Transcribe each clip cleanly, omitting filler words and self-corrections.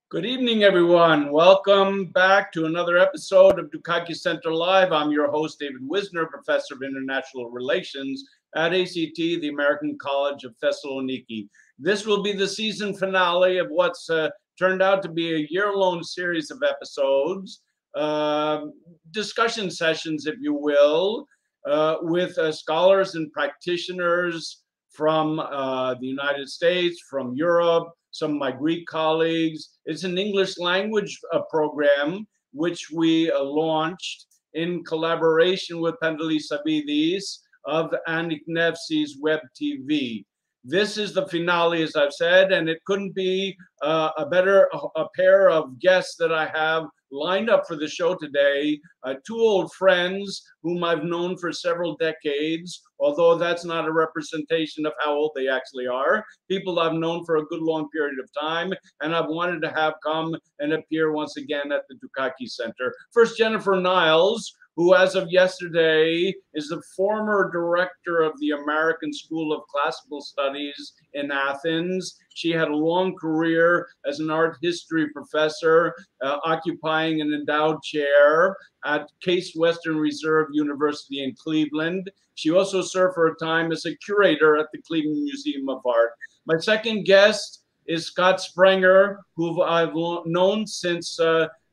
Good evening, everyone. Welcome back to another episode of Dukakis Center Live. I'm your host, David Wisner, Professor of International Relations at ACT, the American College of Thessaloniki. This will be the season finale of what's turned out to be a year-long series of episodes, discussion sessions, if you will, with scholars and practitioners from the United States, from Europe, some of my Greek colleagues. It's an English language program which we launched in collaboration with Pantelis Savidis of Aniknevsi's Web TV. This is the finale, as I've said, and it couldn't be a pair of guests that I have lined up for the show today. Two old friends whom I've known for several decades, although that's not a representation of how old they actually are. People I've known for a good long period of time, and I've wanted to have come and appear once again at the Dukakis Center. First, Jenifer Niles, who as of yesterday is the former director of the American School of Classical Studies in Athens. She had a long career as an art history professor, occupying an endowed chair at Case Western Reserve University in Cleveland. She also served for a time as a curator at the Cleveland Museum of Art. My second guest is Scott Sprenger, who I've known since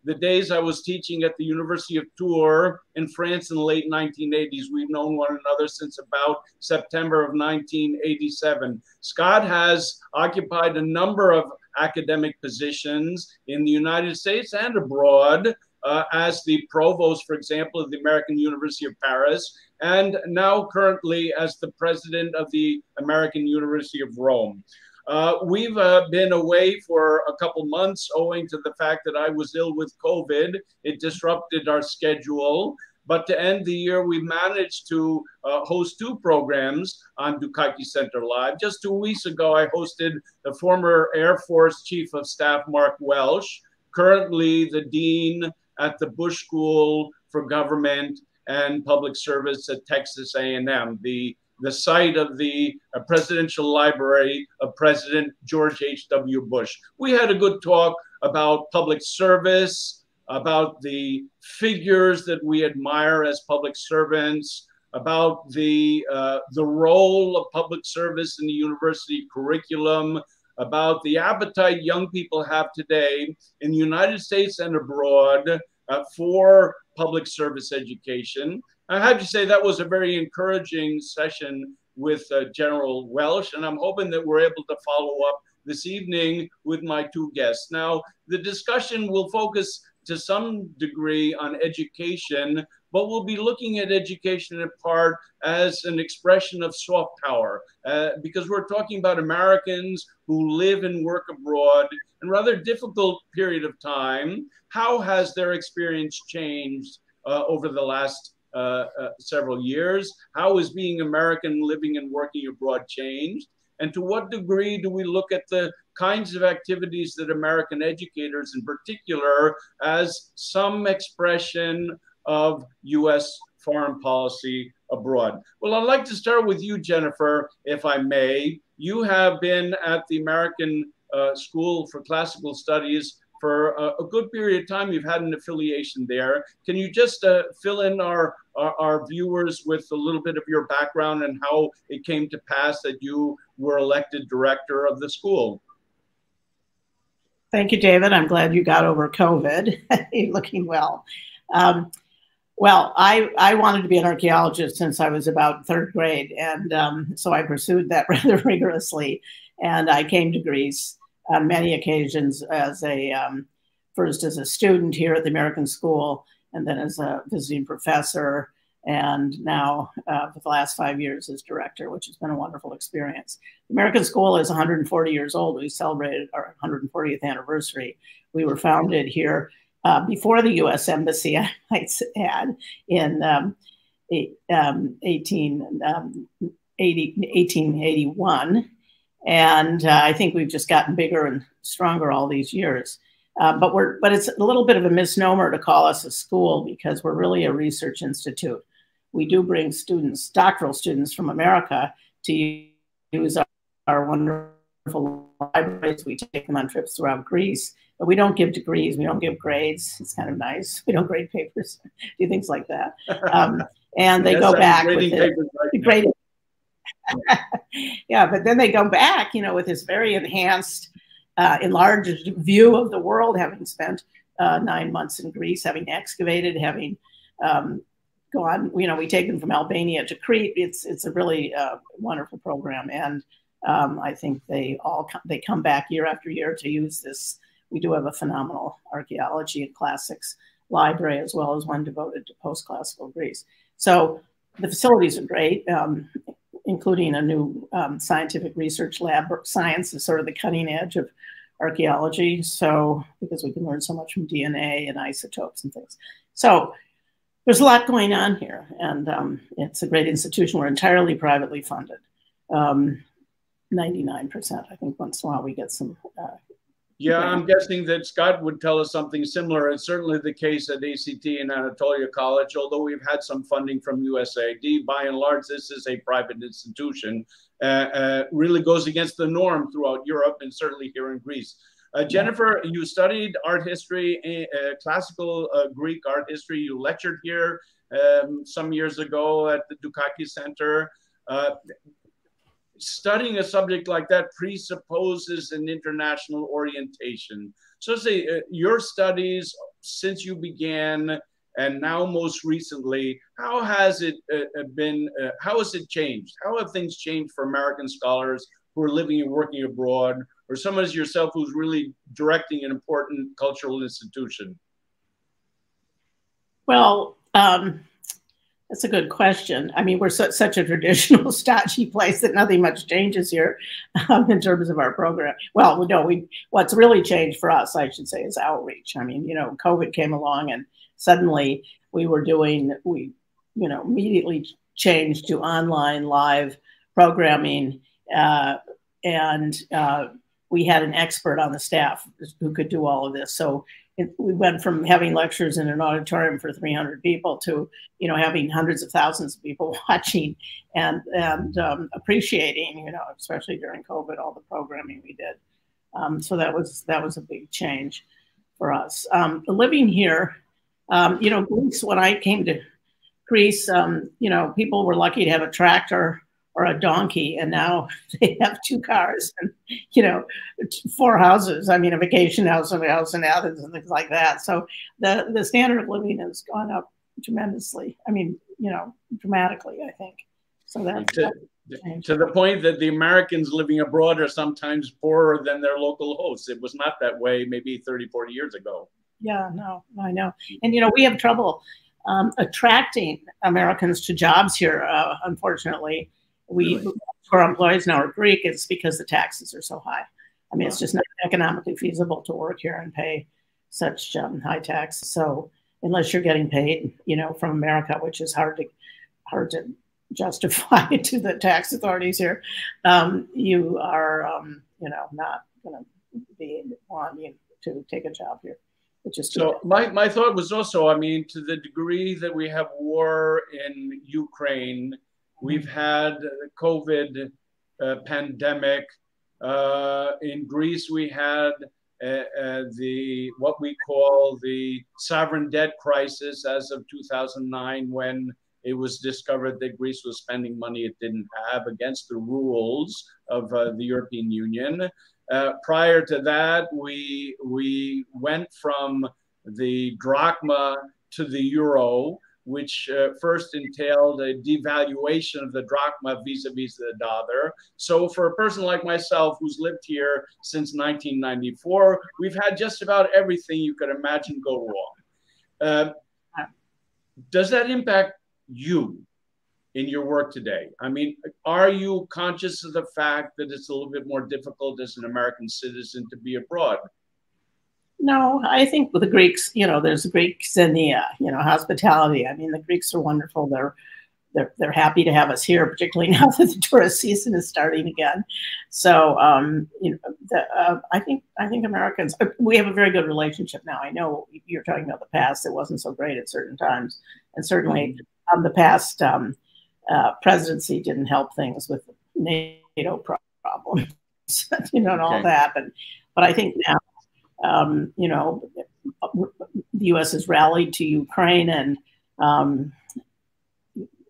the days I was teaching at the University of Tours in France in the late 1980s. We've known one another since about September of 1987. Scott has occupied a number of academic positions in the United States and abroad, as the provost, for example, of the American University of Paris, and now currently as the president of the American University of Rome. We've been away for a couple months owing to the fact that I was ill with COVID. It disrupted our schedule. But to end the year, we managed to host two programs on Dukakis Center Live. Just 2 weeks ago, I hosted the former Air Force Chief of Staff, Mark Welsh, currently the Dean at the Bush School for Government and Public Service at Texas A&M, the site of the presidential library of President George H.W. Bush. We had a good talk about public service, about the figures that we admire as public servants, about the role of public service in the university curriculum, about the appetite young people have today in the United States and abroad for public service education. I have to say that was a very encouraging session with General Welsh, and I'm hoping that we're able to follow up this evening with my two guests. Now, the discussion will focus to some degree on education, but we'll be looking at education in part as an expression of soft power, because we're talking about Americans who live and work abroad in a rather difficult period of time. How has their experience changed over the last several years? How is being American living and working abroad changed? And to what degree do we look at the kinds of activities that American educators in particular as some expression of US foreign policy abroad? Well, I'd like to start with you, Jenifer, if I may. You have been at the American School for Classical Studies for a good period of time. You've had an affiliation there. Can you just fill in our viewers with a little bit of your background and how it came to pass that you were elected director of the school? Thank you, David. I'm glad you got over COVID. You're looking well. Well, I wanted to be an archaeologist since I was about third grade, and so I pursued that rather rigorously. And I came to Greece on many occasions as first as a student here at the American School, and then as a visiting professor, and now for the last 5 years as director, which has been a wonderful experience. The American School is 140 years old. We celebrated our 140th anniversary. We were founded here before the U.S. Embassy, I might add, in 1881. And I think we've just gotten bigger and stronger all these years. But it's a little bit of a misnomer to call us a school, because we're really a research institute. We do bring students, doctoral students from America, to use our wonderful libraries. We take them on trips throughout Greece But we don't give degrees. We don't give grades. It's kind of nice. We don't grade papers, do things like that. And they Yes, go I'm back grading with papers right the now. grading. Yeah, but then they go back, you know, with this very enhanced, enlarged view of the world, having spent 9 months in Greece, having excavated, having gone, you know, we take them from Albania to Crete. It's a really wonderful program, and I think they come back year after year to use this. We do have a phenomenal archaeology and classics library, as well as one devoted to post-classical Greece. So the facilities are great, including a new scientific research lab. Science is sort of the cutting edge of archaeology, so because we can learn so much from DNA and isotopes and things. So there's a lot going on here, and it's a great institution. We're entirely privately funded. 99%. I think once in a while we get some. Yeah, I'm guessing that Scott would tell us something similar. It's certainly the case at ACT and Anatolia College, although we've had some funding from USAID. By and large, this is a private institution. Really goes against the norm throughout Europe and certainly here in Greece. Jenifer, you studied art history, classical Greek art history. You lectured here some years ago at the Dukakis Center. Studying a subject like that presupposes an international orientation. So say your studies since you began and now most recently, how has it been, how has it changed? How have things changed for American scholars who are living and working abroad, or someone as yourself who's really directing an important cultural institution? Well, that's a good question. I mean, we're such a traditional, stodgy place that nothing much changes here in terms of our program. Well, no, what's really changed for us, I should say, is outreach. I mean, you know, COVID came along and suddenly we immediately changed to online live programming. And we had an expert on the staff who could do all of this. So we went from having lectures in an auditorium for 300 people to, you know, having hundreds of thousands of people watching and appreciating, you know, especially during COVID, all the programming we did. So that was a big change for us. Living here, you know, Greece, when I came to Greece, you know, people were lucky to have a tractor or a donkey, and now they have 2 cars and, you know, 4 houses. I mean, a vacation house and a house in Athens and things like that. So the standard of living has gone up tremendously. I mean, you know, dramatically, I think. So that's to the point that the Americans living abroad are sometimes poorer than their local hosts. It was not that way maybe 30, 40 years ago. Yeah, no, I know. And, you know, we have trouble attracting Americans to jobs here, unfortunately. For employees now are Greek, it's because the taxes are so high. I mean, it's just not economically feasible to work here and pay such high taxes. So unless you're getting paid, you know, from America, which is hard to justify to the tax authorities here, you are, you know, not going to be wanting to take a job here. So my thought was also, I mean, to the degree that we have war in Ukraine, we've had the COVID pandemic. In Greece, we had what we call the sovereign debt crisis as of 2009, when it was discovered that Greece was spending money it didn't have against the rules of the European Union. Prior to that, we went from the drachma to the euro, which first entailed a devaluation of the drachma vis-a-vis the dollar. So for a person like myself who's lived here since 1994, we've had just about everything you could imagine go wrong. Does that impact you in your work today? I mean, are you conscious of the fact that it's a little bit more difficult as an American citizen to be abroad? No, I think with the Greeks, you know, there's Greek xenia, you know, hospitality. I mean, the Greeks are wonderful. They're happy to have us here, particularly now that the tourist season is starting again. So, you know, I think Americans, we have a very good relationship now. I know you're talking about the past; it wasn't so great at certain times, and certainly the past presidency didn't help things with NATO problems, you know, and all that. But I think now. you know, the U.S. has rallied to Ukraine, and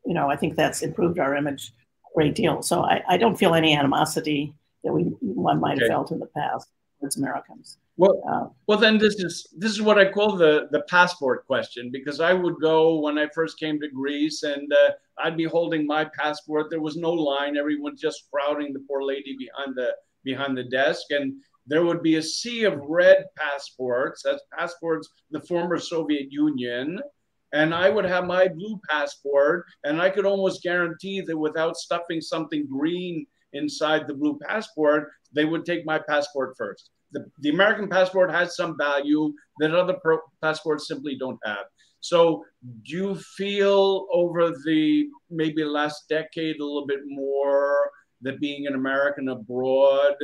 you know, I think that's improved our image a great deal. So I don't feel any animosity that one might have felt in the past towards Americans. Well, then this is what I call the passport question, because I would go when I first came to Greece, and I'd be holding my passport. There was no line; everyone just crowding the poor lady behind the desk, and there would be a sea of red passports. That's passports of the former Soviet Union. And I would have my blue passport, and I could almost guarantee that without stuffing something green inside the blue passport, they would take my passport first. The American passport has some value that other passports simply don't have. So do you feel over the maybe last decade a little bit more that being an American abroad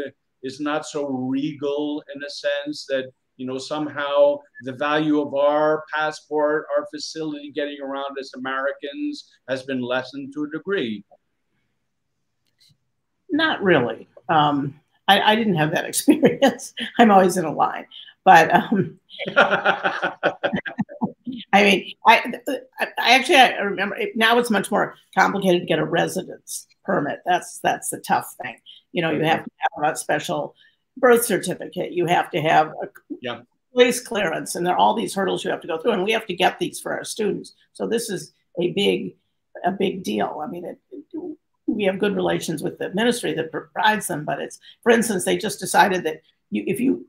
is not so regal, in a sense that, you know, somehow the value of our passport, our facility getting around as Americans has been lessened to a degree? Not really. I didn't have that experience. I'm always in a line. But I mean, I remember now it's much more complicated to get a residence permit. That's the tough thing. You know, you have to have a special birth certificate. You have to have a police clearance, and there are all these hurdles you have to go through, and we have to get these for our students. So this is a big deal. I mean, we have good relations with the ministry that provides them, but it's, for instance, they just decided that if you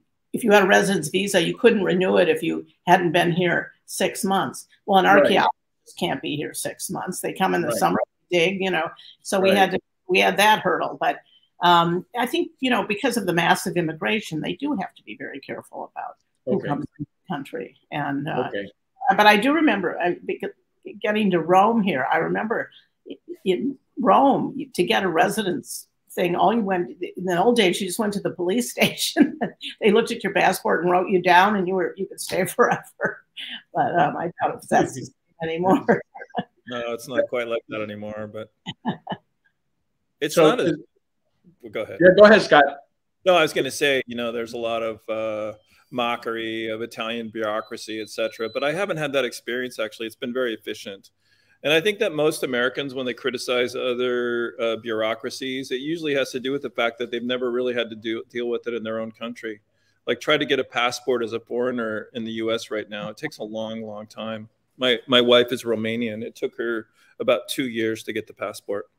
had a residence visa, you couldn't renew it if you hadn't been here 6 months. Well, an archaeologist can't be here 6 months. They come in the summer, dig, you know. So we had that hurdle, but I think, you know, because of the massive immigration, they do have to be very careful about who comes into the country. And but I do remember getting to Rome here. I remember in Rome, to get a residence thing, all you went in the old days, you just went to the police station. They looked at your passport and wrote you down, and you could stay forever. But I doubt if that's the same anymore. No, it's not quite like that anymore. But it's not as. Well, go ahead. Yeah, go ahead, Scott. No, I was going to say, you know, there's a lot of mockery of Italian bureaucracy, etc. But I haven't had that experience, actually. It's been very efficient. And I think that most Americans, when they criticize other bureaucracies, it usually has to do with the fact that they've never really had to deal with it in their own country. Like, try to get a passport as a foreigner in the US right now. It takes a long, long time. My wife is Romanian. It took her about 2 years to get the passport.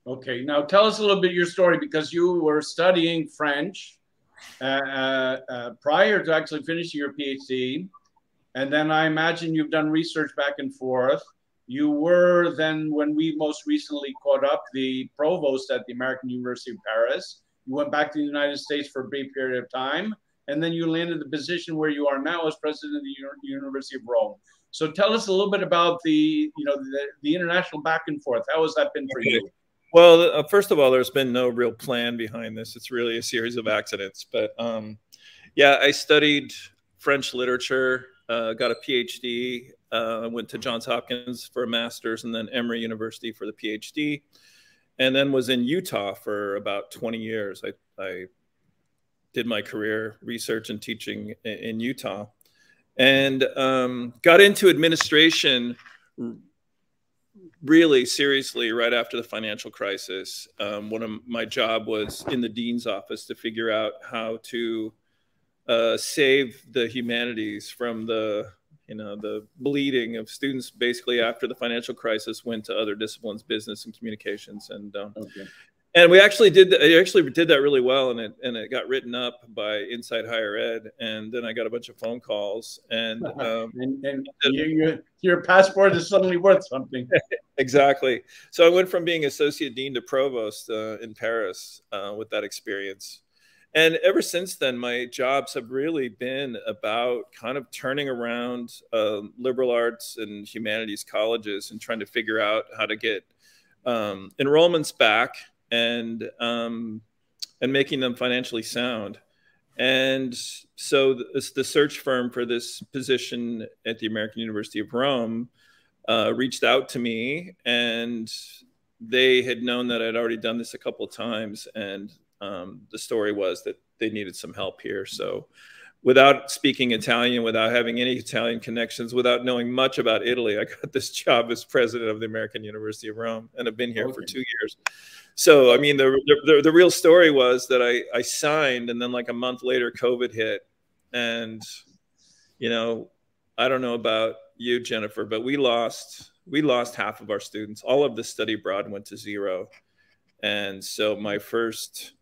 Okay, now tell us a little bit your story, because you were studying French prior to actually finishing your PhD. And then I imagine you've done research back and forth. You were then, when we most recently caught up, the provost at the American University of Paris. You went back to the United States for a brief period of time, and then you landed the position where you are now as president of the University of Rome. So tell us a little bit about the international back and forth. How has that been for you? Well, first of all, there's been no real plan behind this. It's really a series of accidents. But yeah, I studied French literature, got a PhD, went to Johns Hopkins for a master's, and then Emory University for the PhD, and then was in Utah for about 20 years. I did my career research and teaching in Utah, and got into administration really seriously right after the financial crisis. One of my job was in the dean's office to figure out how to save the humanities from the bleeding of students basically after the financial crisis went to other disciplines, business and communications. And we actually did that really well, and it got written up by Inside Higher Ed, and then I got a bunch of phone calls, and your passport is suddenly worth something. Exactly. So I went from being associate dean to provost in Paris with that experience. And ever since then, my jobs have really been about kind of turning around liberal arts and humanities colleges and trying to figure out how to get enrollments back and making them financially sound. And so the search firm for this position at the American University of Rome reached out to me, and they had known that I'd already done this a couple of times. And the story was that they needed some help here. So without speaking Italian, without having any Italian connections, without knowing much about Italy, I got this job as president of the American University of Rome, and I've been here for 2 years. So, I mean, the real story was that I signed, and then like a month later, COVID hit. And, you know, I don't know about you, Jenifer, but we lost half of our students. All of the study abroad went to zero. And so my first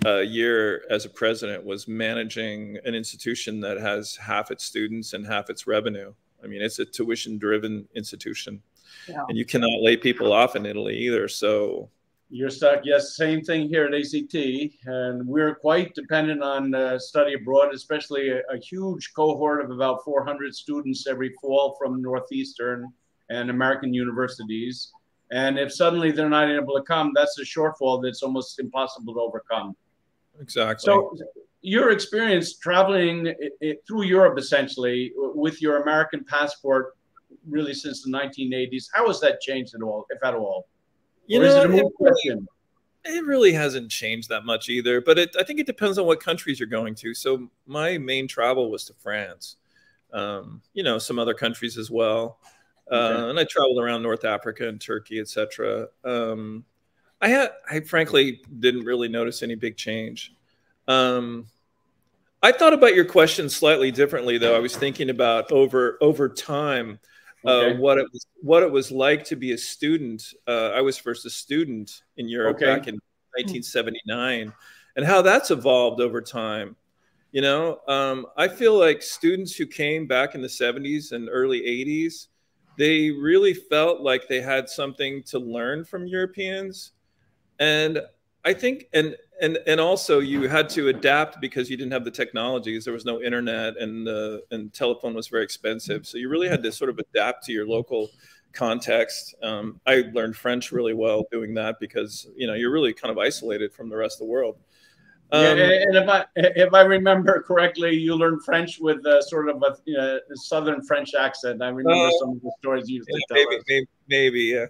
year as a president was managing an institution that has half its students and half its revenue. I mean, it's a tuition-driven institution, and you cannot lay people off in Italy either. So you're stuck. Yes, same thing here at ACT, and we're quite dependent on study abroad, especially a huge cohort of about 400 students every fall from Northeastern and American universities. And if suddenly they're not able to come, that's a shortfall that's almost impossible to overcome. Exactly. So your experience traveling through Europe, essentially, with your American passport, really since the 1980s, how has that changed at all, if at all? You know, it really hasn't changed that much either, but I think it depends on what countries you're going to. So my main travel was to France, you know, some other countries as well. And I traveled around North Africa and Turkey, etc. I frankly didn't really notice any big change. I thought about your question slightly differently, though. I was thinking about over time, what it was like to be a student. I was first a student in Europe back in 1979, and how that's evolved over time. You know, I feel like students who came back in the 70s and early 80s, they really felt like they had something to learn from Europeans. And I think, and also you had to adapt because you didn't have the technologies. There was no internet, and telephone was very expensive. So you really had to sort of adapt to your local context. I learned French really well doing that because, you know, you're really kind of isolated from the rest of the world. Yeah, and if I remember correctly, you learned French with sort of a Southern French accent. I remember some of the stories you used to tell us. Maybe, yeah.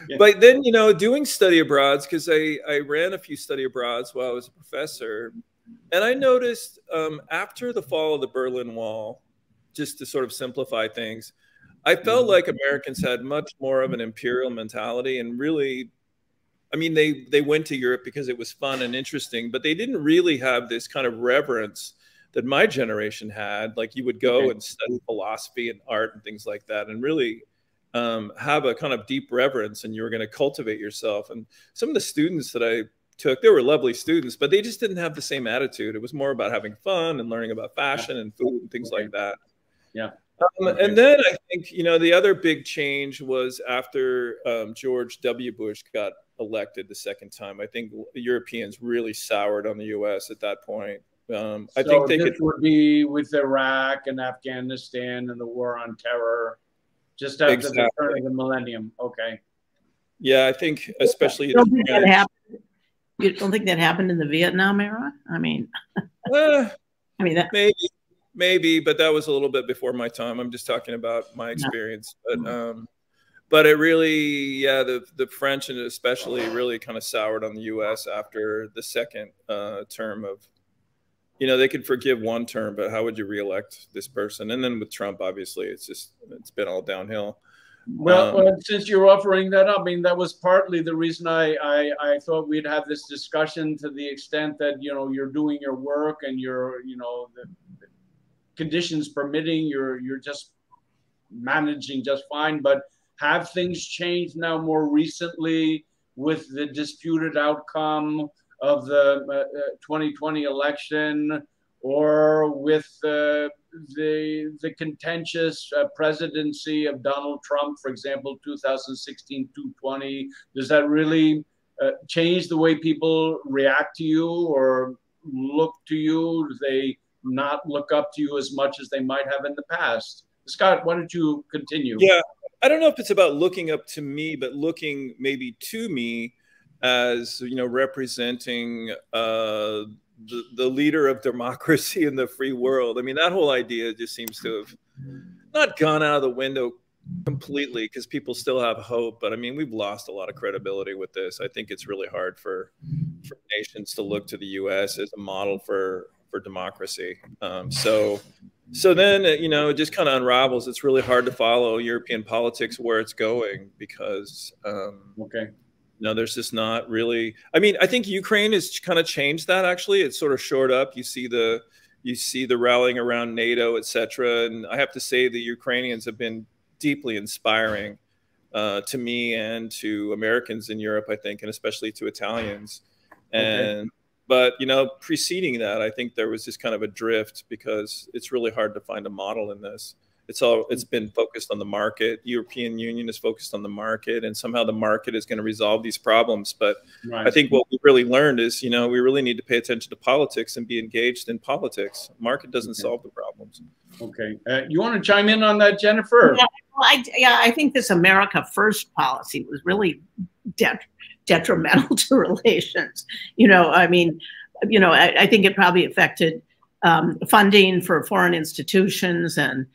Yeah. But then, you know, doing study abroads, because I ran a few study abroads while I was a professor, and I noticed after the fall of the Berlin Wall, just to sort of simplify things, I felt like Americans had much more of an imperial mentality, and really, I mean, they went to Europe because it was fun and interesting, but they didn't really have this kind of reverence that my generation had. Like, you would go and study philosophy and art and things like that, and really have a kind of deep reverence, and you were going to cultivate yourself. And some of the students that I took, they were lovely students, but they just didn't have the same attitude. It was more about having fun and learning about fashion and food and things like that. Yeah. And then I think, you know, the other big change was after George W. Bush got elected the second time. I think the Europeans really soured on the U.S. at that point. I think they would be with Iraq and Afghanistan and the war on terror. Just after the turn of the millennium. Okay. Yeah, I think especially. You don't think that happened in the Vietnam era? I mean, maybe, but that was a little bit before my time. I'm just talking about my experience. But it really, yeah, the French and especially really kind of soured on the U.S. after the second term of. You know, they could forgive one term, but how would you reelect this person? And then with Trump, obviously, it's been all downhill. Well, since you're offering that up, I mean, that was partly the reason I thought we'd have this discussion, to the extent that, you know, you're doing your work and you're, you know, the conditions permitting, you're just managing just fine. But have things changed now more recently with the disputed outcome of the 2020 election, or with the contentious presidency of Donald Trump, for example, 2016-2020? Does that really change the way people react to you or look to you? Do they not look up to you as much as they might have in the past? Scott, why don't you continue? Yeah, I don't know if it's about looking up to me, but looking maybe to me as, you know, representing the leader of democracy in the free world. I mean, that whole idea just seems to have not gone out of the window completely, because people still have hope. But I mean, we've lost a lot of credibility with this. I think it's really hard for nations to look to the U.S. as a model for democracy. So then, you know, it just kind of unravels. It's really hard to follow European politics where it's going because, no, there's just not really. I mean, I think Ukraine has kind of changed that. Actually, it's sort of shored up. You see the rallying around NATO, et cetera. And I have to say, the Ukrainians have been deeply inspiring to me and to Americans in Europe, I think, and especially to Italians. And but, you know, preceding that, I think there was just kind of a drift because it's really hard to find a model in this. It's been focused on the market. European Union is focused on the market, and somehow the market is going to resolve these problems. But I think what we really learned is, you know, we really need to pay attention to politics and be engaged in politics. Market doesn't solve the problems. You want to chime in on that, Jenifer? Yeah, well, I think this America First policy was really detrimental to relations. You know, I mean, you know, I think it probably affected funding for foreign institutions and,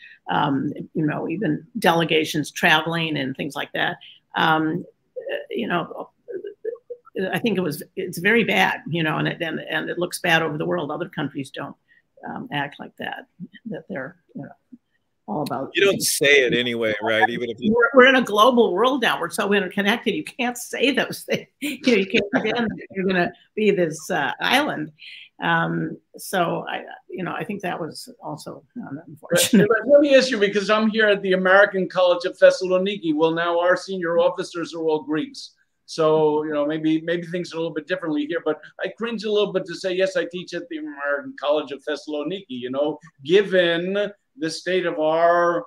you know, even delegations traveling and things like that. You know, I think it's very bad, you know, and it looks bad over the world. Other countries don't act like that they're, you know, all about. You don't say it anyway, right? Even if we're in a global world now, we're so interconnected. You can't say those things. You know, you can't pretend that you're going to be this island. So I think that was also unfortunate. Let me ask you, because I'm here at the American College of Thessaloniki. Well, now our senior officers are all Greeks. So, you know, maybe things are a little bit differently here, but I cringe a little bit to say, yes, I teach at the American College of Thessaloniki, you know, given the state of our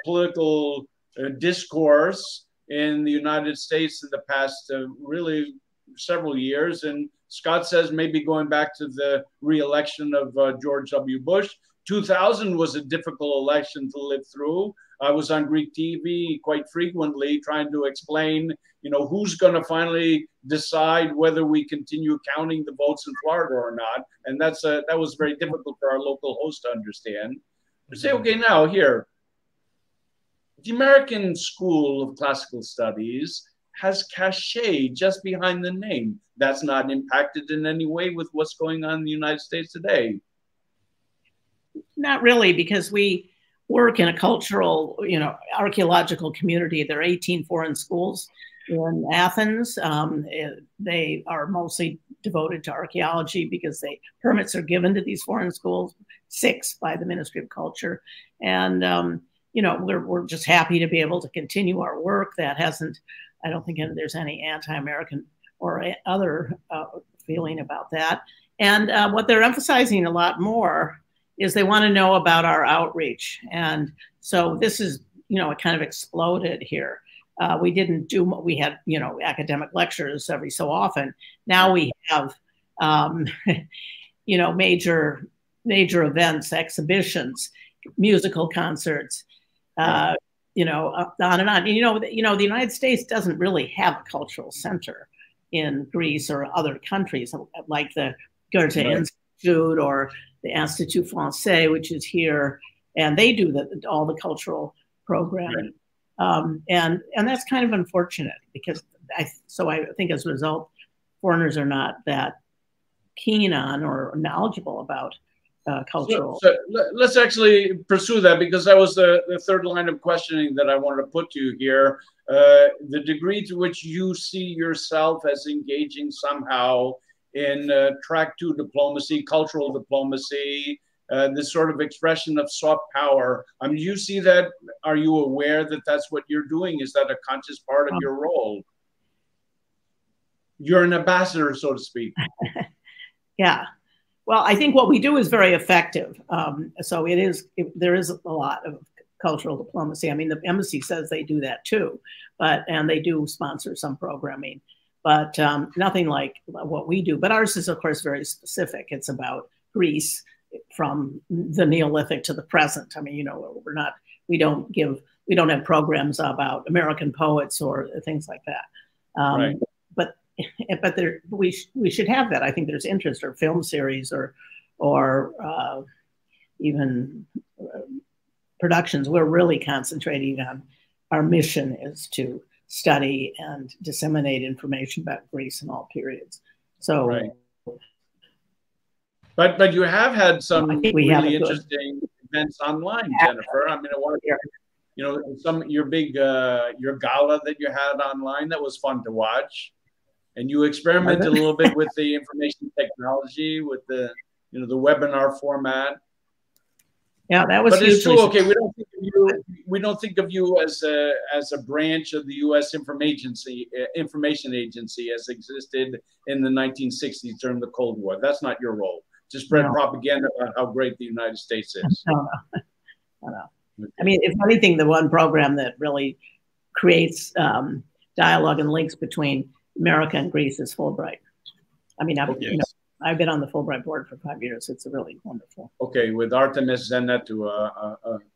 political discourse in the United States in the past really several years. And Scott says maybe going back to the re-election of George W. Bush. 2000 was a difficult election to live through. I was on Greek TV quite frequently trying to explain, you know, who's going to finally decide whether we continue counting the votes in Florida or not. And that was very difficult for our local host to understand. But say, okay, now here, the American School of Classical Studies has cachet just behind the name. That's not impacted in any way with what's going on in the United States today. Not really, because we work in a cultural, you know, archaeological community. There are 18 foreign schools in Athens. They are mostly devoted to archaeology because permits are given to these foreign schools, 6 by the Ministry of Culture. And, you know, we're just happy to be able to continue our work. That hasn't, I don't think there's any anti-American or other feeling about that. And what they're emphasizing a lot more is they want to know about our outreach. And so this is, you know, it kind of exploded here. We didn't do, we had, you know, academic lectures every so often. Now we have, you know, major events, exhibitions, musical concerts, you know, on and on. You know, the United States doesn't really have a cultural center in Greece or other countries like the Goethe Institute or the Institut Français, which is here, and they do all the cultural programming. And that's kind of unfortunate because I think as a result, foreigners are not that keen on or knowledgeable about cultural. So let's actually pursue that, because that was the third line of questioning that I wanted to put to you here. The degree to which you see yourself as engaging somehow in track 2 diplomacy, cultural diplomacy, this sort of expression of soft power. I mean, do you see that? Are you aware that that's what you're doing? Is that a conscious part of your role? You're an ambassador, so to speak. Yeah. Well, I think what we do is very effective. So there is a lot of cultural diplomacy. I mean, the embassy says they do that too, and they do sponsor some programming, but nothing like what we do. But ours is, of course, very specific. It's about Greece from the Neolithic to the present. I mean, you know, we don't have programs about American poets or things like that. Right. But we should have that. I think there's interest, or film series, or even productions. We're really concentrating on, our mission is to study and disseminate information about Greece in all periods. So, right. But you have had some really interesting events online, Jenifer. I mean, you know, your big your gala that you had online, that was fun to watch. And you experimented a little bit with the information technology, with the, you know, the webinar format. Yeah, that was. But it's true. Okay, we don't think of you as a branch of the U.S. information agency as existed in the 1960s during the Cold War. That's not your role. To spread propaganda about how great the United States is. No. Okay. I mean, if anything, the one program that really creates dialogue and links between America and Greece is Fulbright. I mean, I've been on the Fulbright board for 5 years. It's really wonderful. Okay, with Artemis Zenetu,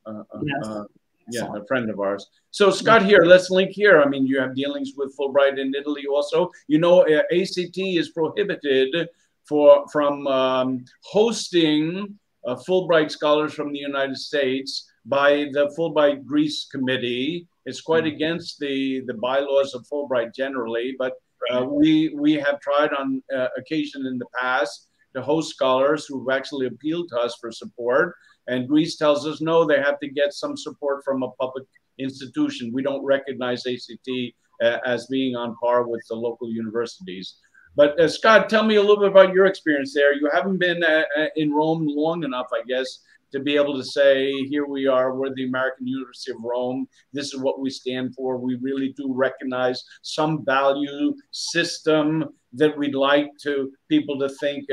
a friend of ours. So Scott, here, let's link here. I mean, you have dealings with Fulbright in Italy also. You know, ACT is prohibited from hosting Fulbright scholars from the United States by the Fulbright Greece Committee. It's quite against the bylaws of Fulbright generally, but we have tried on occasion in the past to host scholars who've actually appealed to us for support. And Greece tells us, no, they have to get some support from a public institution. We don't recognize ACT as being on par with the local universities. But Scott, tell me a little bit about your experience there. You haven't been in Rome long enough, I guess, to be able to say, here we are, we're the American University of Rome. This is what we stand for. We really do recognize some value system that we'd like to people to think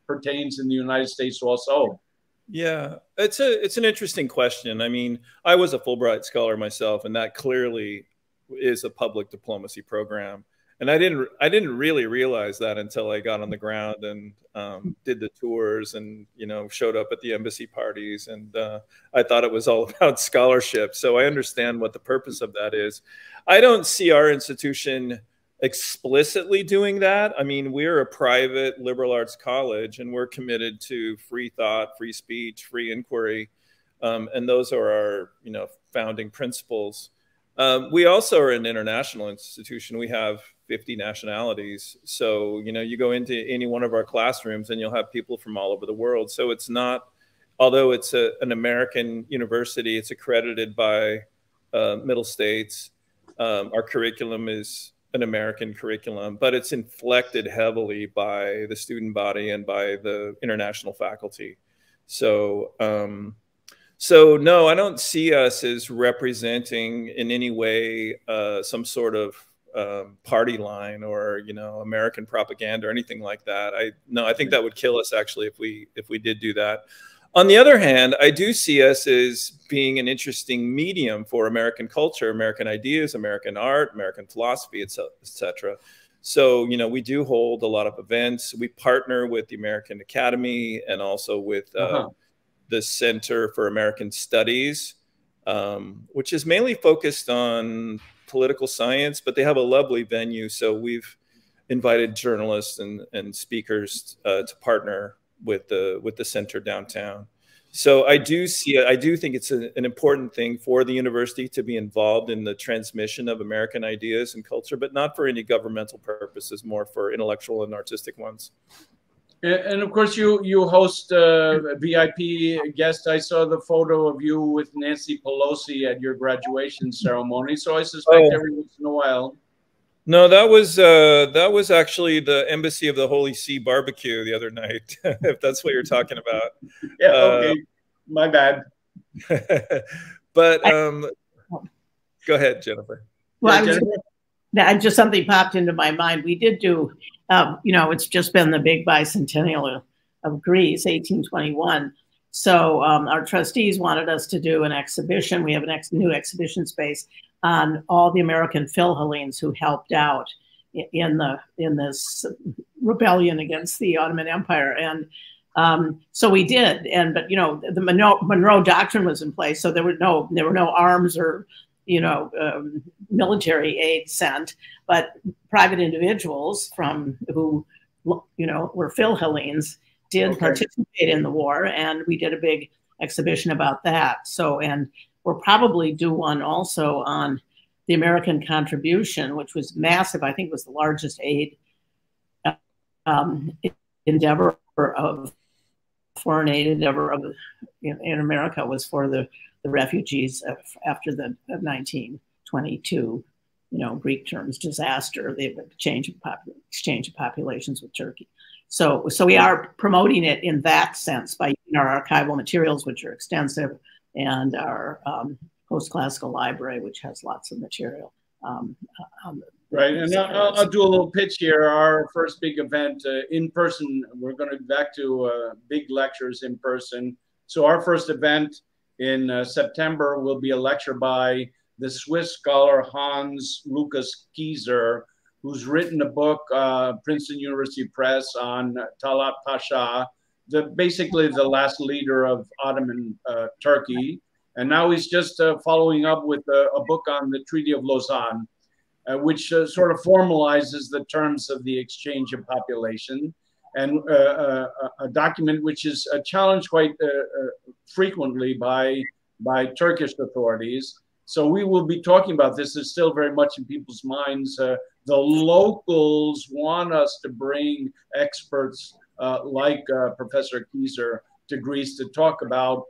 pertains in the United States also. Yeah, it's an interesting question. I mean, I was a Fulbright scholar myself, and that clearly is a public diplomacy program. And I didn't really realize that until I got on the ground and did the tours and, you know, showed up at the embassy parties. And I thought it was all about scholarship. So I understand what the purpose of that is. I don't see our institution explicitly doing that. I mean, we're a private liberal arts college, and we're committed to free thought, free speech, free inquiry. And those are our, you know, founding principles. We also are an international institution. We have 50 nationalities. So, you know, you go into any one of our classrooms and you'll have people from all over the world. So it's not, although it's an American university, it's accredited by Middle States. Our curriculum is an American curriculum, but it's inflected heavily by the student body and by the international faculty. So, so no, I don't see us as representing in any way some sort of party line or, you know, American propaganda or anything like that. I think that would kill us actually if we did do that. On the other hand, I do see us as being an interesting medium for American culture, American ideas, American art, American philosophy, et cetera. So, you know, we do hold a lot of events. We partner with the American Academy and also with the Center for American Studies, which is mainly focused on political science, but they have a lovely venue. So we've invited journalists and speakers to partner with the center downtown. So I do think it's an important thing for the university to be involved in the transmission of American ideas and culture, but not for any governmental purposes, more for intellectual and artistic ones. And of course, you host VIP guests. I saw the photo of you with Nancy Pelosi at your graduation ceremony. So I suspect every once in a while. No, that was actually the Embassy of the Holy See barbecue the other night, if that's what you're talking about. Yeah, okay, my bad. But go ahead, Jenifer. Well, just something popped into my mind. We did do, you know, it's just been the big bicentennial of Greece, 1821. So our trustees wanted us to do an exhibition. We have a new exhibition space on all the American Philhellenes who helped out in this rebellion against the Ottoman Empire. And so we did. But you know, the Monroe Doctrine was in place, so there were no arms or, you know, military aid sent, but private individuals who, you know, were Philhellenes did participate in the war, and we did a big exhibition about that. So, and we'll probably do one also on the American contribution, which was massive. I think it was the largest aid endeavor of foreign aid endeavor of in America was for the refugees after the 1922, Greek terms, disaster, the exchange of populations with Turkey. So we are promoting it in that sense by using our archival materials, which are extensive, and our post-classical library, which has lots of material. Right, and I'll do a little pitch here. Our first big event in person, we're going to be back to big lectures in person. So our first event in September will be a lecture by the Swiss scholar Hans Lucas Kieser, who's written a book, Princeton University Press, on Talat Pasha, basically the last leader of Ottoman Turkey. And now he's just following up with a book on the Treaty of Lausanne, which sort of formalizes the terms of the exchange of population, and a document which is challenged quite frequently by Turkish authorities. So we will be talking about this. It's still very much in people's minds. The locals want us to bring experts like Professor Kieser to Greece to talk about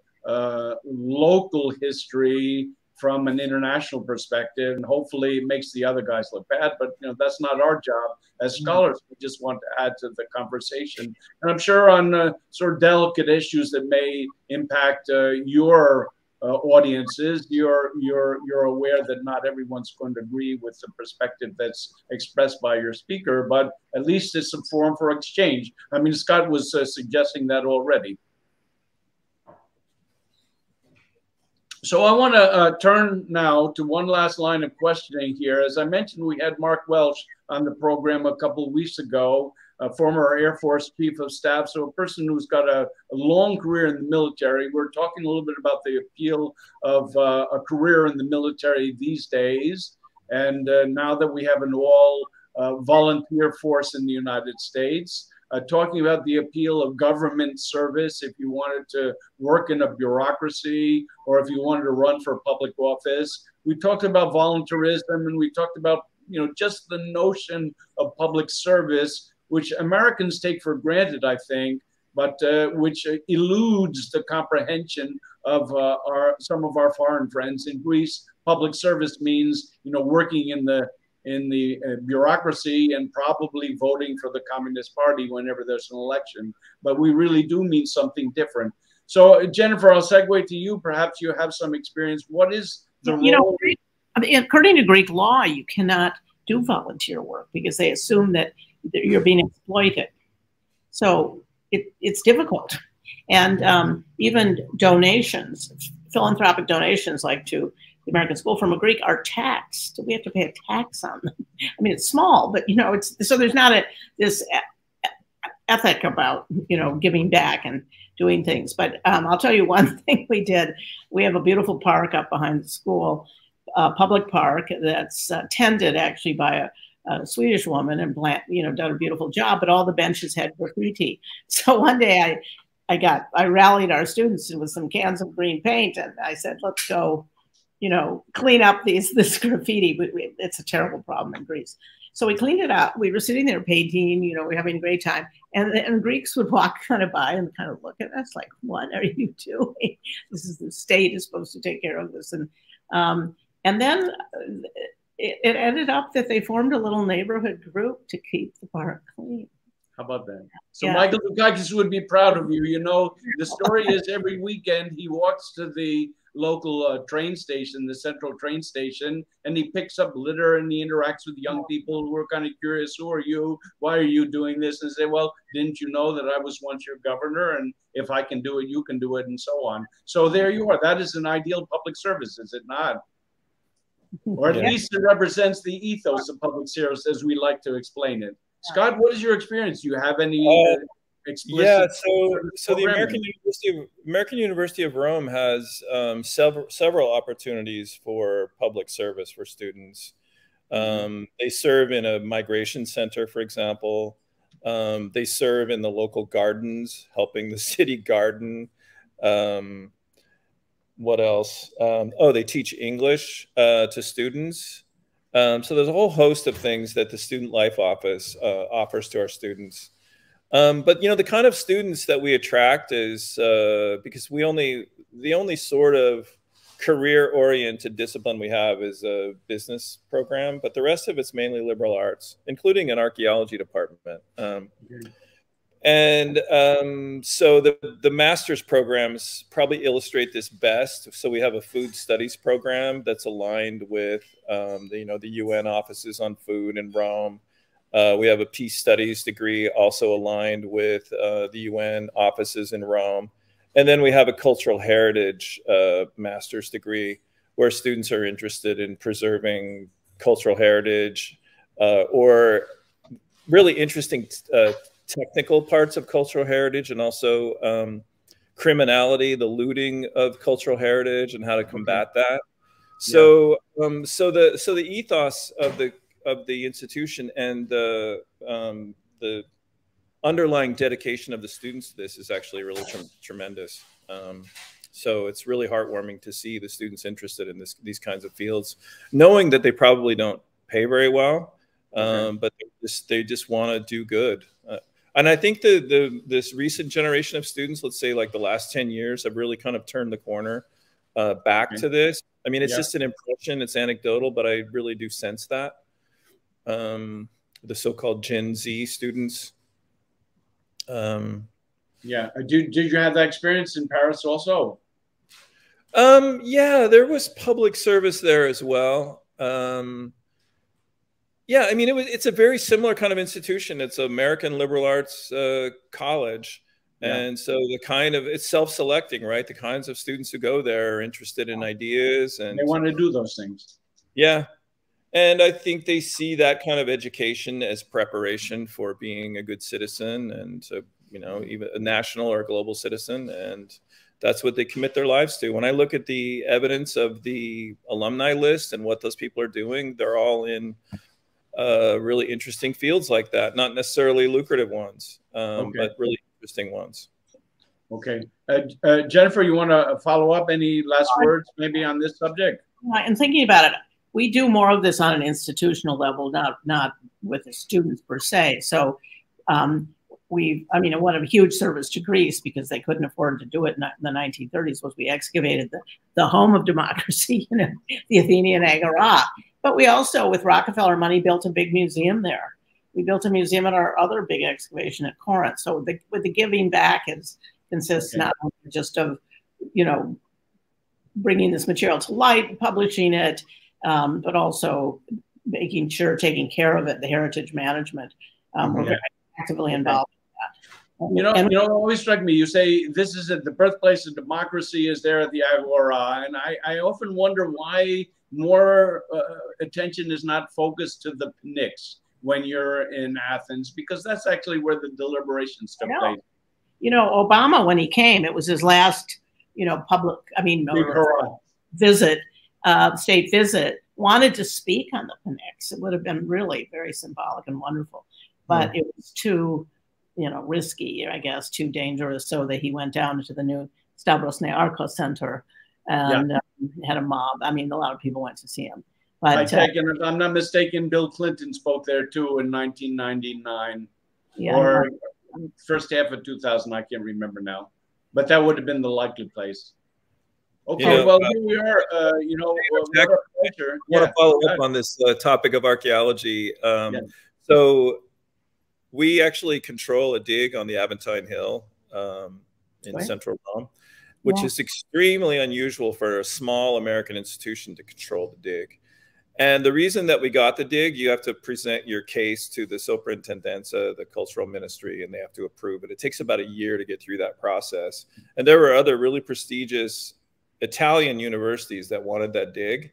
local history from an international perspective, and hopefully it makes the other guys look bad, but that's not our job as scholars. We just want to add to the conversation. And I'm sure on sort of delicate issues that may impact your audiences, you're aware that not everyone's going to agree with the perspective that's expressed by your speaker, but at least it's a forum for exchange. I mean, Scott was suggesting that already. So I want to turn now to one last line of questioning here. As I mentioned, we had Mark Welch on the program a couple of weeks ago, a former Air Force Chief of Staff, so a person who's got a long career in the military. We're talking a little bit about the appeal of a career in the military these days. And now that we have an all volunteer force in the United States, talking about the appeal of government service, if you wanted to work in a bureaucracy or if you wanted to run for public office. We talked about volunteerism, and we talked about just the notion of public service, which Americans take for granted, I think, but which eludes the comprehension of some of our foreign friends. In Greece, public service means working in the bureaucracy and probably voting for the Communist Party whenever there's an election. But we really do mean something different. So, Jenifer, I'll segue to you. Perhaps you have some experience. What is the role? According to Greek law, you cannot do volunteer work because they assume that you're being exploited. So it's difficult. And even donations, philanthropic donations like to the American School from a Greek are taxed. We have to pay a tax on them. I mean, it's small, but so there's not this ethic about giving back and doing things. But I'll tell you one thing we did. We have a beautiful park up behind the school, public park that's tended actually by a Swedish woman, and done a beautiful job. But all the benches had graffiti. So one day I rallied our students with some cans of green paint, and I said, let's go clean up this graffiti. It's a terrible problem in Greece. So we cleaned it up. We were sitting there painting, we're having a great time. And Greeks would walk kind of by and kind of look at us like, what are you doing? This is the state is supposed to take care of this. And then it ended up that they formed a little neighborhood group to keep the park clean. How about that? So yeah. Michael Dukakis would be proud of you. The story is every weekend he walks to the local train station, the central train station, and he picks up litter and he interacts with young people who are kind of curious. Who are you? Why are you doing this? And say, well, didn't you know that I was once your governor? And if I can do it, you can do it, and so on. So there you are. That is an ideal public service, is it not? Or at least it represents the ethos of public service as we like to explain it. Scott, what is your experience? Do you have any explicit? So the American University of Rome has several opportunities for public service for students. They serve in a migration center, for example. They serve in the local gardens, helping the city garden. What else? They teach English to students. So there's a whole host of things that the Student Life Office offers to our students. But the kind of students that we attract is because the only sort of career-oriented discipline we have is a business program, but the rest of it's mainly liberal arts, including an archaeology department. So the master's programs probably illustrate this best. So we have a food studies program that's aligned with the UN offices on food in Rome. We have a peace studies degree also aligned with the UN offices in Rome. And then we have a cultural heritage master's degree where students are interested in preserving cultural heritage or really interesting technical parts of cultural heritage, and also criminality, the looting of cultural heritage and how to combat that. So so the ethos of the institution and the underlying dedication of the students to this is actually really tremendous. So it's really heartwarming to see the students interested in these kinds of fields, knowing that they probably don't pay very well, but they just want to do good. And I think this recent generation of students, let's say like the last 10 years, have really kind of turned the corner back to this. I mean, it's just an impression, it's anecdotal, but I really do sense that. The so-called Gen Z students. Did you have that experience in Paris also? Yeah, there was public service there as well. Yeah, I mean, it's a very similar kind of institution. It's American liberal arts college. And so it's self-selecting, right? The kinds of students who go there are interested in ideas, and they want to do those things. Yeah. And I think they see that kind of education as preparation for being a good citizen and, even a national or a global citizen. And that's what they commit their lives to. When I look at the evidence of the alumni list and what those people are doing, they're all in really interesting fields like that. Not necessarily lucrative ones, but really interesting ones. Okay. Jenifer, you want to follow up? Any last words maybe on this subject? And thinking about it, we do more of this on an institutional level, not with the students per se. So one of a huge service to Greece, because they couldn't afford to do it in the 1930s, was we excavated the home of democracy, the Athenian Agora. But we also, with Rockefeller money, built a big museum there. We built a museum at our other big excavation at Corinth. So with the giving back consists not only just of, bringing this material to light, publishing it, but also making sure, taking care of it, the heritage management. We're very actively involved in that. It always struck me, you say this is at the birthplace of democracy is there at the Agora. And I often wonder why more attention is not focused to the Pnyx when you're in Athens, because that's actually where the deliberations took place. Obama, when he came, it was his last, public, state visit, wanted to speak on the Pnyx. It would have been really very symbolic and wonderful, but it was too, risky, I guess, too dangerous, so that he went down to the new Stavros Nearchos Center and had a mob. I mean, a lot of people went to see him. But if I'm not mistaken, Bill Clinton spoke there too in 1999 or first half of 2000. I can't remember now, but that would have been the likely place. Okay, well, here we are. What a pleasure. I want to follow up on this topic of archaeology. So we actually control a dig on the Aventine Hill in central Rome, which is extremely unusual for a small American institution to control the dig. And the reason that we got the dig, you have to present your case to the Soprintendenza, the cultural ministry, and they have to approve it. It takes about a year to get through that process. And there were other really prestigious Italian universities that wanted that dig.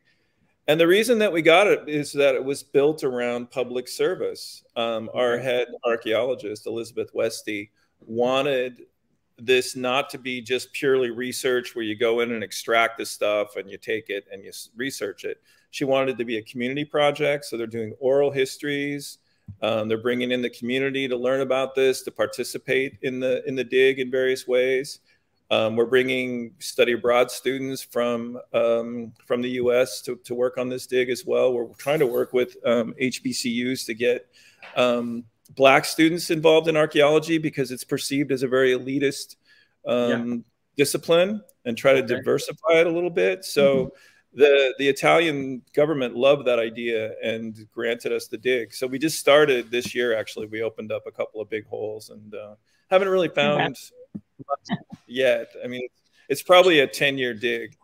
And the reason that we got it is that it was built around public service. Our head archaeologist, Elizabeth Westy, wanted this not to be just purely research where you go in and extract the stuff and you take it and you research it. She wanted it to be a community project. So they're doing oral histories. They're bringing in the community to learn about this, to participate in the dig in various ways. We're bringing study abroad students from the US to work on this dig as well. We're trying to work with HBCUs to get Black students involved in archaeology because it's perceived as a very elitist discipline, and try to diversify it a little bit. So the Italian government loved that idea and granted us the dig. So we just started this year, actually. We opened up a couple of big holes and haven't really found much yet. I mean, it's probably a 10-year dig.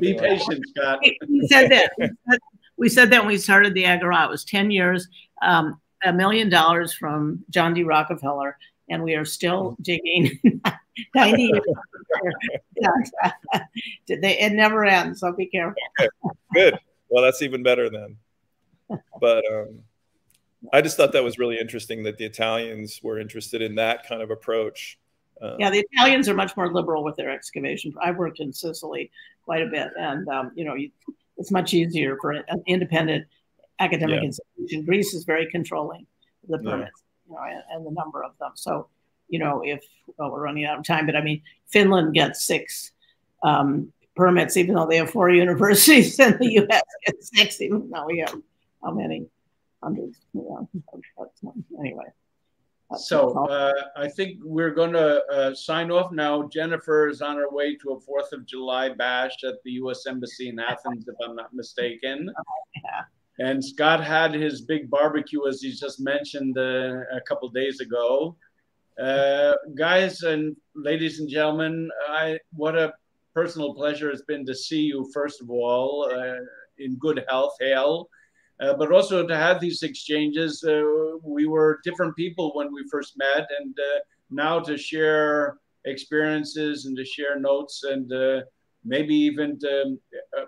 Be patient, Scott. We said that. We said that when we started the Agora. It was 10 years, $1 million from John D. Rockefeller, and we are still digging 90 years. It never ends, so be careful. Okay. Good. Well, that's even better then. But I just thought that was really interesting that the Italians were interested in that kind of approach. Yeah, the Italians are much more liberal with their excavation. I've worked in Sicily quite a bit, and you know, it's much easier for an independent academic institution. Greece is very controlling of the permits, you know, and the number of them. So, you know, we're running out of time, but I mean, Finland gets 6 permits, even though they have 4 universities, and the U.S. gets 6, even though we have how many hundreds? You know, anyway. So I think we're going to sign off now. Jenifer is on her way to a 4th of July bash at the U.S. Embassy in Athens, if I'm not mistaken. And Scott had his big barbecue, as he just mentioned a couple days ago. Guys and ladies and gentlemen, what a personal pleasure it's been to see you, first of all, in good health, hail. But also to have these exchanges. We were different people when we first met, and now to share experiences and to share notes and maybe even to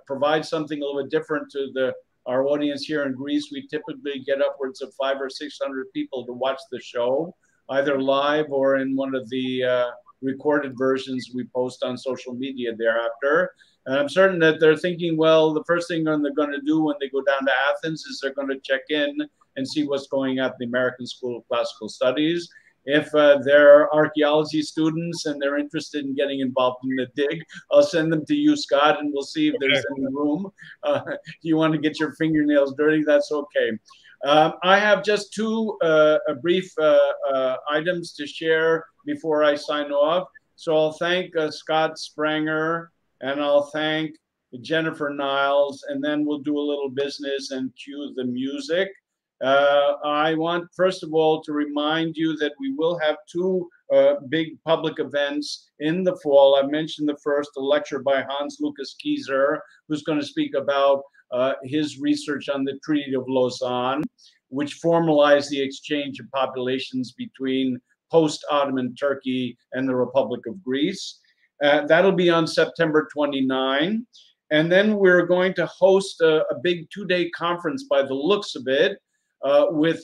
provide something a little bit different to our audience here in Greece. We typically get upwards of 500 or 600 people to watch the show, either live or in one of the recorded versions we post on social media thereafter. And I'm certain that they're thinking, well, the first thing they're going to do when they go down to Athens is they're going to check in and see what's going on at the American School of Classical Studies. If they're archaeology students and they're interested in getting involved in the dig, I'll send them to you, Scott, and we'll see if there's any room. If you want to get your fingernails dirty, that's okay. I have just 2 brief items to share before I sign off. So I'll thank Scott Sprenger, and I'll thank Jenifer Niles, and then we'll do a little business and cue the music. I want, first of all, to remind you that we will have 2 big public events in the fall. I mentioned the first, a lecture by Hans Lucas Kieser, who's going to speak about his research on the Treaty of Lausanne, which formalized the exchange of populations between post-Ottoman Turkey and the Republic of Greece. That'll be on September 29. And then we're going to host a big 2-day conference by the looks of it with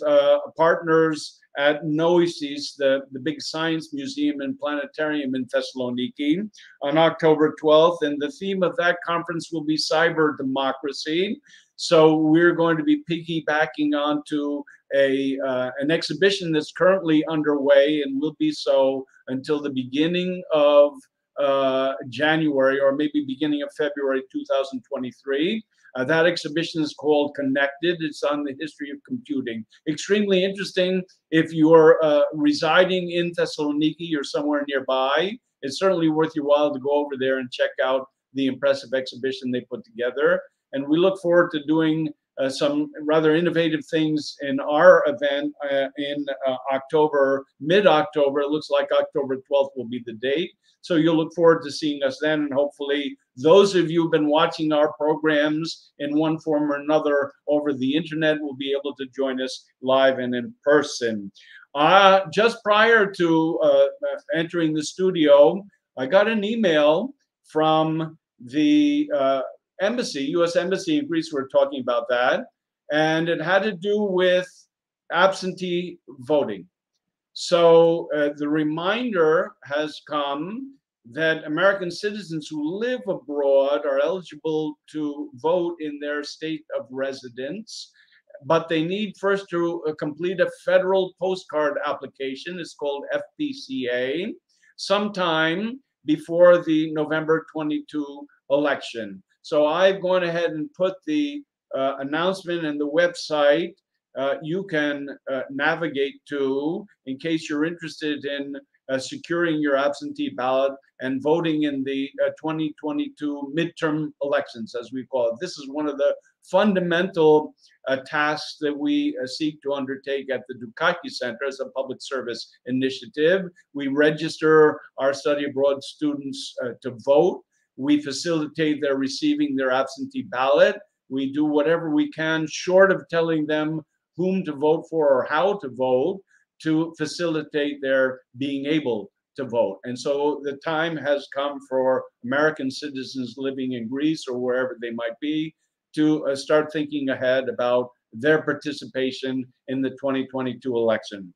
partners at Noesis, the big science museum and planetarium in Thessaloniki on October 12th. And the theme of that conference will be cyber democracy. So we're going to be piggybacking onto an exhibition that's currently underway and will be so until the beginning of January or maybe beginning of February 2023. That exhibition is called Connected. It's on the history of computing. Extremely interesting. If you're residing in Thessaloniki or somewhere nearby, it's certainly worth your while to go over there and check out the impressive exhibition they put together. And we look forward to doing some rather innovative things in our event in October, mid-October. It looks like October 12th will be the date. So you'll look forward to seeing us then. And hopefully those of you who've been watching our programs in one form or another over the internet will be able to join us live and in person. Just prior to entering the studio, I got an email from the embassy, U.S. Embassy in Greece. We're talking about that. And it had to do with absentee voting. So the reminder has come that American citizens who live abroad are eligible to vote in their state of residence, but they need first to complete a federal postcard application. It's called FPCA, sometime before the November 22 election. So I've gone ahead and put the announcement and the website you can navigate to in case you're interested in securing your absentee ballot and voting in the 2022 midterm elections, as we call it. This is one of the fundamental tasks that we seek to undertake at the Dukakis Center as a public service initiative. We register our study abroad students to vote. We facilitate their receiving their absentee ballot. We do whatever we can, short of telling them whom to vote for or how to vote, to facilitate their being able to vote. And so the time has come for American citizens living in Greece or wherever they might be to start thinking ahead about their participation in the 2022 election.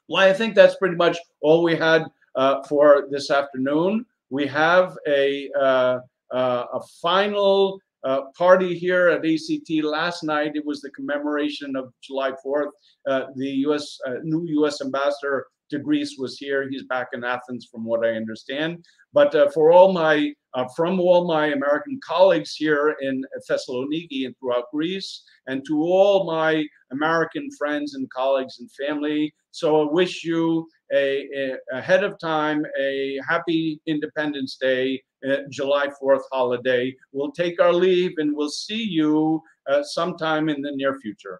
Well, I think that's pretty much all we had for this afternoon. We have a final party here at ACT. Last night, it was the commemoration of July 4th. The new U.S. ambassador to Greece was here. He's back in Athens, from what I understand. But for all my from all my American colleagues here in Thessaloniki and throughout Greece, and to all my American friends and colleagues and family, so I wish you ahead of time a happy Independence Day, July 4th holiday. We'll take our leave and we'll see you sometime in the near future.